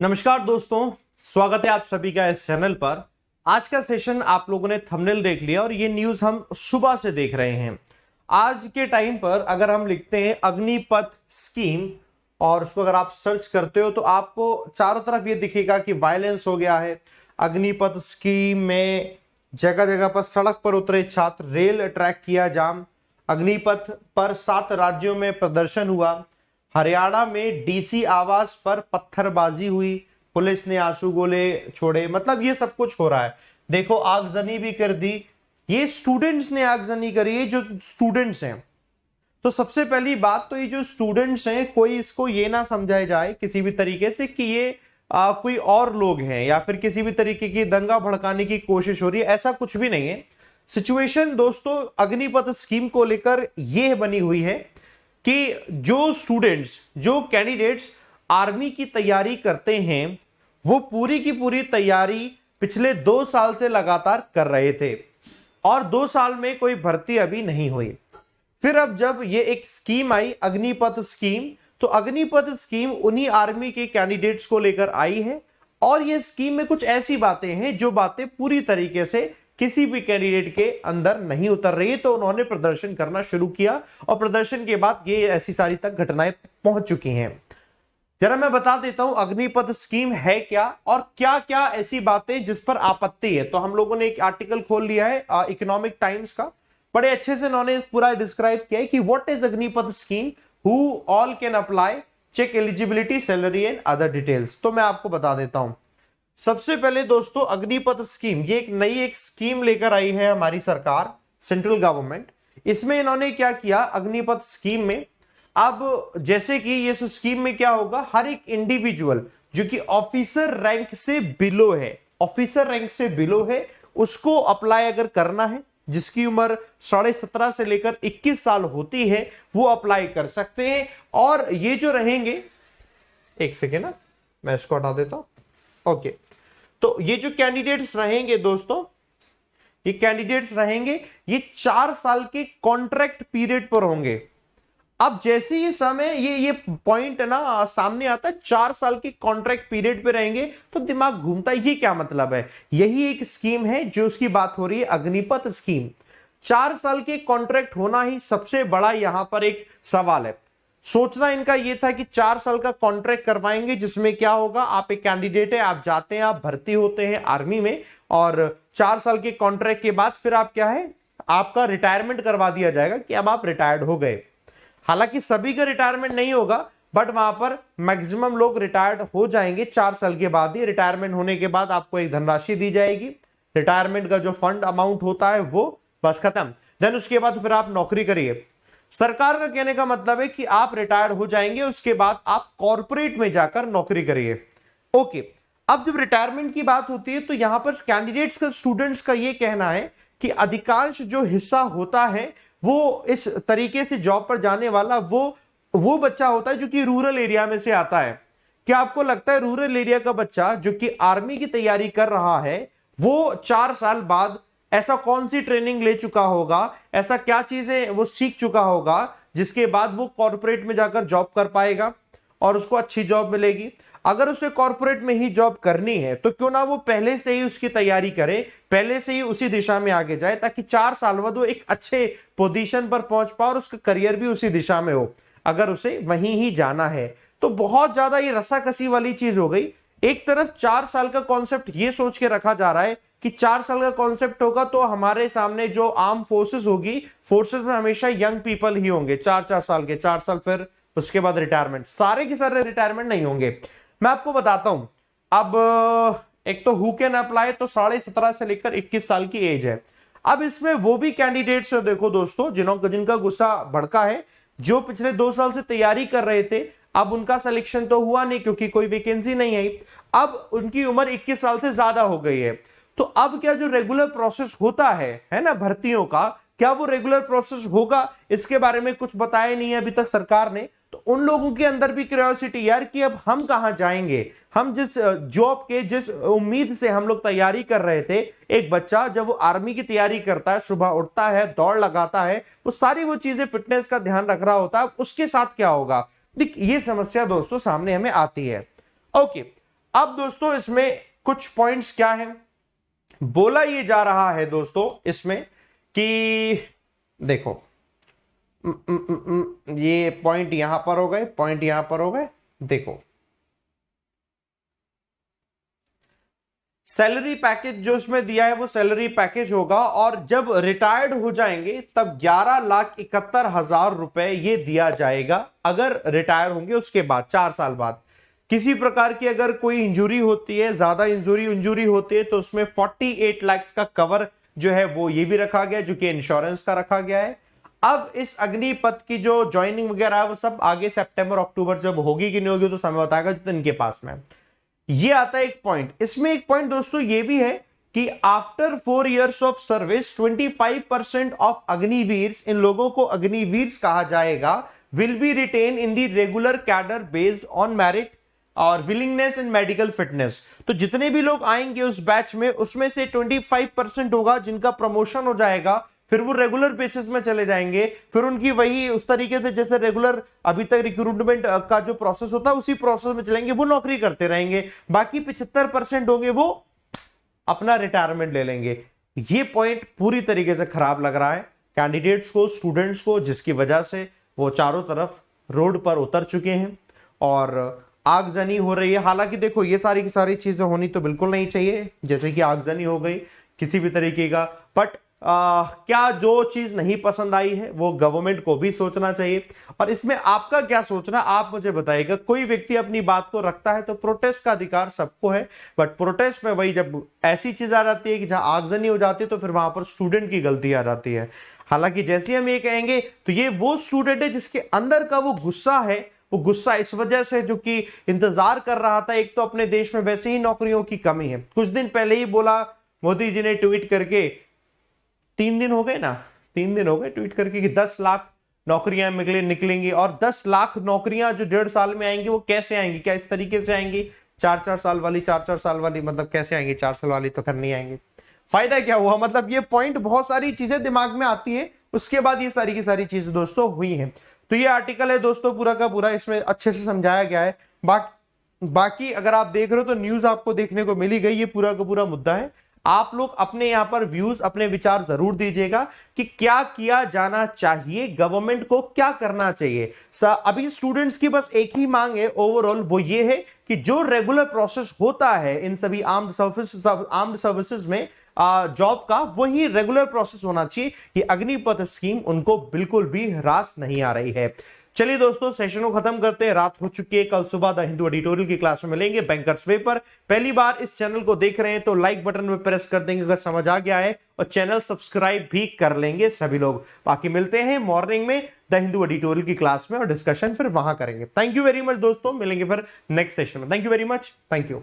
नमस्कार दोस्तों, स्वागत है आप सभी का इस चैनल पर। आज का सेशन आप लोगों ने थंबनेल देख लिया और ये न्यूज़ हम सुबह से देख रहे हैं। आज के टाइम पर अगर हम लिखते हैं अग्निपथ स्कीम और उसको अगर आप सर्च करते हो तो आपको चारों तरफ ये दिखेगा कि वायलेंस हो गया है। अग्निपथ स्कीम में जगह जगह पर सड़क पर उतरे छात्र, रेल ट्रैक किया जाम, अग्निपथ पर 7 राज्यों में प्रदर्शन हुआ, हरियाणा में डीसी आवास पर पत्थरबाजी हुई, पुलिस ने आंसू गोले छोड़े। मतलब ये सब कुछ हो रहा है। देखो, आगजनी भी कर दी। ये स्टूडेंट्स ने आगजनी करी है, जो स्टूडेंट्स हैं। तो सबसे पहली बात तो ये जो स्टूडेंट्स हैं, कोई इसको ये ना समझाया जाए किसी भी तरीके से कि ये कोई और लोग हैं या फिर किसी भी तरीके की दंगा भड़काने की कोशिश हो रही है। ऐसा कुछ भी नहीं है। सिचुएशन दोस्तों अग्निपथ स्कीम को लेकर यह बनी हुई है कि जो स्टूडेंट्स, जो कैंडिडेट्स आर्मी की तैयारी करते हैं, वो पूरी की पूरी तैयारी पिछले 2 साल से लगातार कर रहे थे और 2 साल में कोई भर्ती अभी नहीं हुई। फिर अब जब ये एक स्कीम आई अग्निपथ स्कीम, तो अग्निपथ स्कीम उन्हीं आर्मी के कैंडिडेट्स को लेकर आई है और ये स्कीम में कुछ ऐसी बातें हैं जो बातें पूरी तरीके से किसी भी कैंडिडेट के अंदर नहीं उतर रही है। तो उन्होंने प्रदर्शन करना शुरू किया और प्रदर्शन के बाद ये ऐसी सारी तक घटनाएं पहुंच चुकी हैं। जरा मैं बता देता हूं अग्निपथ स्कीम है क्या और क्या क्या ऐसी बातें जिस पर आपत्ति है। तो हम लोगों ने एक आर्टिकल खोल लिया है इकोनॉमिक टाइम्स का। बड़े अच्छे से उन्होंने पूरा डिस्क्राइब किया है कि what is Agnipath scheme, who all can apply, check eligibility, salary and other details. तो मैं आपको बता देता हूं। सबसे पहले दोस्तों अग्निपथ स्कीम, ये एक नई स्कीम लेकर आई है हमारी सरकार, सेंट्रल गवर्नमेंट। इसमें इन्होंने क्या किया, अग्निपथ स्कीम में अब जैसे कि इस स्कीम में क्या होगा, हर एक इंडिविजुअल जो कि ऑफिसर रैंक से बिलो है, ऑफिसर रैंक से बिलो है, उसको अप्लाई अगर करना है, जिसकी उम्र 17.5 से लेकर 21 साल होती है, वो अप्लाई कर सकते हैं। और ये जो रहेंगे, एक सेकेंड ना, मैं इसको हटा देता हूं। ओके, तो ये जो कैंडिडेट्स रहेंगे दोस्तों, ये कैंडिडेट्स रहेंगे, ये 4 साल के कॉन्ट्रैक्ट पीरियड पर होंगे। अब जैसे ये समय ये पॉइंट है ना सामने आता है, 4 साल के कॉन्ट्रैक्ट पीरियड पे रहेंगे, तो दिमाग घूमता है, ये क्या मतलब है। यही एक स्कीम है जो उसकी बात हो रही है, अग्निपथ स्कीम। 4 साल के कॉन्ट्रैक्ट होना ही सबसे बड़ा यहां पर एक सवाल है। सोचना इनका यह था कि 4 साल का कॉन्ट्रैक्ट करवाएंगे, जिसमें क्या होगा, आप एक कैंडिडेट है, आप जाते हैं, आप भर्ती होते हैं आर्मी में और 4 साल के कॉन्ट्रैक्ट के बाद फिर आप क्या है, आपका रिटायरमेंट करवा दिया जाएगा कि अब आप रिटायर्ड हो गए। हालांकि सभी का रिटायरमेंट नहीं होगा, बट वहां पर मैक्सिमम लोग रिटायर्ड हो जाएंगे 4 साल के बाद ही। रिटायरमेंट होने के बाद आपको एक धनराशि दी जाएगी, रिटायरमेंट का जो फंड अमाउंट होता है वो बस खत्म। देन उसके बाद फिर आप नौकरी करिए। सरकार का कहने का मतलब है कि आप रिटायर्ड हो जाएंगे, उसके बाद आप कॉर्पोरेट में जाकर नौकरी करिए। ओके, अब जब रिटायरमेंट की बात होती है तो यहां पर कैंडिडेट्स का, स्टूडेंट्स का यह कहना है कि अधिकांश जो हिस्सा होता है वो इस तरीके से जॉब पर जाने वाला वो बच्चा होता है जो कि रूरल एरिया में से आता है। क्या आपको लगता है रूरल एरिया का बच्चा जो कि आर्मी की तैयारी कर रहा है, वो 4 साल बाद ऐसा कौन सी ट्रेनिंग ले चुका होगा, ऐसा क्या चीजें वो सीख चुका होगा जिसके बाद वो कॉर्पोरेट में जाकर जॉब कर पाएगा और उसको अच्छी जॉब मिलेगी। अगर उसे कॉर्पोरेट में ही जॉब करनी है तो क्यों ना वो पहले से ही उसकी तैयारी करे, पहले से ही उसी दिशा में आगे जाए, ताकि 4 साल बाद वो एक अच्छे पोजीशन पर पहुंच पाए और उसका करियर भी उसी दिशा में हो, अगर उसे वहीं ही जाना है। तो बहुत ज्यादा ये रसाकसी वाली चीज हो गई। एक तरफ 4 साल का कॉन्सेप्ट ये सोच के रखा जा रहा है कि 4 साल का कॉन्सेप्ट होगा तो हमारे सामने जो आर्म फोर्सेस होगी, फोर्सेस में हमेशा यंग पीपल ही होंगे, 4-4 साल के, 4 साल फिर उसके बाद रिटायरमेंट। सारे के सारे रिटायरमेंट नहीं होंगे। मैं आपको बताता हूं, अब एक तो हु कैन अप्लाई, तो 17.5 से लेकर 21 साल की एज है। अब इसमें वो भी कैंडिडेट्स देखो दोस्तों, जिनका गुस्सा भड़का है, जो पिछले 2 साल से तैयारी कर रहे थे, अब उनका सिलेक्शन तो हुआ नहीं क्योंकि कोई वैकेंसी नहीं आई। अब उनकी उम्र 21 साल से ज्यादा हो गई है। तो अब क्या जो रेगुलर प्रोसेस होता है ना भर्तियों का, क्या वो रेगुलर प्रोसेस होगा, इसके बारे में कुछ बताया नहीं है अभी तक सरकार ने। तो उन लोगों के अंदर भी क्यूरियोसिटी यार कि अब हम कहां जाएंगे, हम जिस जॉब के, जिस उम्मीद से हम लोग तैयारी कर रहे थे, एक बच्चा जब वो आर्मी की तैयारी करता है, सुबह उठता है, दौड़ लगाता है, वो सारी वो चीजें फिटनेस का ध्यान रख रहा होता है, उसके साथ क्या होगा। देख, ये समस्या दोस्तों सामने हमें आती है। ओके, अब दोस्तों इसमें कुछ पॉइंट्स क्या है, बोला ये जा रहा है दोस्तों इसमें कि देखो ये पॉइंट यहां पर हो गए, पॉइंट यहां पर हो गए। देखो सैलरी पैकेज जो इसमें दिया है वो सैलरी पैकेज होगा, और जब रिटायर्ड हो जाएंगे तब 11,71,000 रुपए ये दिया जाएगा अगर रिटायर होंगे उसके बाद 4 साल बाद। किसी प्रकार की अगर कोई इंजुरी होती है, ज्यादा इंजुरी होती है, तो उसमें 48 लाख का कवर जो है वो ये भी रखा गया, जो कि इंश्योरेंस का रखा गया है। अब इस अग्निपथ की जो ज्वाइनिंग वगैरह है वो सब आगे सितंबर अक्टूबर जब होगी कि नहीं होगी तो समय बताएगा जितना इनके पास में। ये आता है एक पॉइंट। इसमें एक पॉइंट दोस्तों ये भी है कि after 4 years of service 25% of Agniveers, इन लोगों को अग्निवीर्स कहा जाएगा, will be retained in the regular cadre based on merit और विलिंगनेस एंड मेडिकल फिटनेस। तो जितने भी लोग आएंगे उस बैच में, उसमें से 25% होगा जिनका प्रमोशन हो जाएगा, फिर वो रेगुलर बेसिस में चले जाएंगे, फिर उनकी वही उस तरीके से जैसे रेगुलर अभी तक रिक्रूटमेंट का जो प्रोसेस होता है उसी प्रोसेस में चलेंगे, वो नौकरी करते रहेंगे। बाकी 75% होंगे वो अपना रिटायरमेंट ले लेंगे। ये पॉइंट पूरी तरीके से खराब लग रहा है कैंडिडेट्स को, स्टूडेंट्स को, जिसकी वजह से वो चारों तरफ रोड पर उतर चुके हैं और आगजनी हो रही है। हालांकि देखो ये सारी की सारी चीजें होनी तो बिल्कुल नहीं चाहिए, जैसे कि आगजनी हो गई किसी भी तरीके का, बट क्या जो चीज नहीं पसंद आई है वो गवर्नमेंट को भी सोचना चाहिए। और इसमें आपका क्या सोचना आप मुझे बताइएगा। कोई व्यक्ति अपनी बात को रखता है तो प्रोटेस्ट का अधिकार सबको है, बट प्रोटेस्ट में वही जब ऐसी चीज आ जाती है कि जहां आगजनी हो जाती है तो फिर वहां पर स्टूडेंट की गलती आ जाती है। हालांकि जैसे हम ये कहेंगे तो ये वो स्टूडेंट है जिसके अंदर का वो गुस्सा है, वो गुस्सा इस वजह से जो कि इंतजार कर रहा था। एक तो अपने देश में वैसे ही नौकरियों की कमी है, कुछ दिन पहले ही बोला मोदी जी ने ट्वीट करके, 3 दिन हो गए ना, 3 दिन हो गए ट्वीट करके कि 10 लाख नौकरियां निकलेंगी, और 10 लाख नौकरियां जो 1.5 साल में आएंगी वो कैसे आएंगी, क्या इस तरीके से आएंगी 4-4 साल वाली, 4-4 साल वाली, मतलब कैसे आएंगी, 4 साल वाली तो खैर नहीं आएंगी। फायदा क्या हुआ, मतलब ये पॉइंट बहुत सारी चीजें दिमाग में आती है, उसके बाद ये सारी की सारी चीजें दोस्तों हुई हैं। तो ये आर्टिकल है दोस्तों पूरा का पूरा, इसमें अच्छे से समझाया गया है। बाकी अगर आप देख रहे हो तो न्यूज आपको देखने को मिली गई, ये पूरा का पूरा मुद्दा है। आप लोग अपने यहां पर व्यूज, अपने विचार जरूर दीजिएगा कि क्या किया जाना चाहिए, गवर्नमेंट को क्या करना चाहिए। अभी स्टूडेंट्स की बस एक ही मांग है ओवरऑल, वो ये है कि जो रेगुलर प्रोसेस होता है इन सभी आर्म्ड सर्विसेज में जॉब का, वही रेगुलर प्रोसेस होना चाहिए। ये अग्निपथ स्कीम उनको बिल्कुल भी रास नहीं आ रही है। चलिए दोस्तों सेशन को खत्म करते हैं, रात हो चुकी है। कल सुबह द हिंदू एडिटोरियल की क्लास में मिलेंगे बैंकर्स वे पर। पहली बार इस चैनल को देख रहे हैं तो लाइक बटन पे प्रेस कर देंगे अगर समझ आ गया है, और चैनल सब्सक्राइब भी कर लेंगे सभी लोग। बाकी मिलते हैं मॉर्निंग में द हिंदू एडिटोरियल की क्लास में और डिस्कशन फिर वहां करेंगे। थैंक यू वेरी मच दोस्तों, मिलेंगे फिर नेक्स्ट सेशन में। Thank you very much, thank you.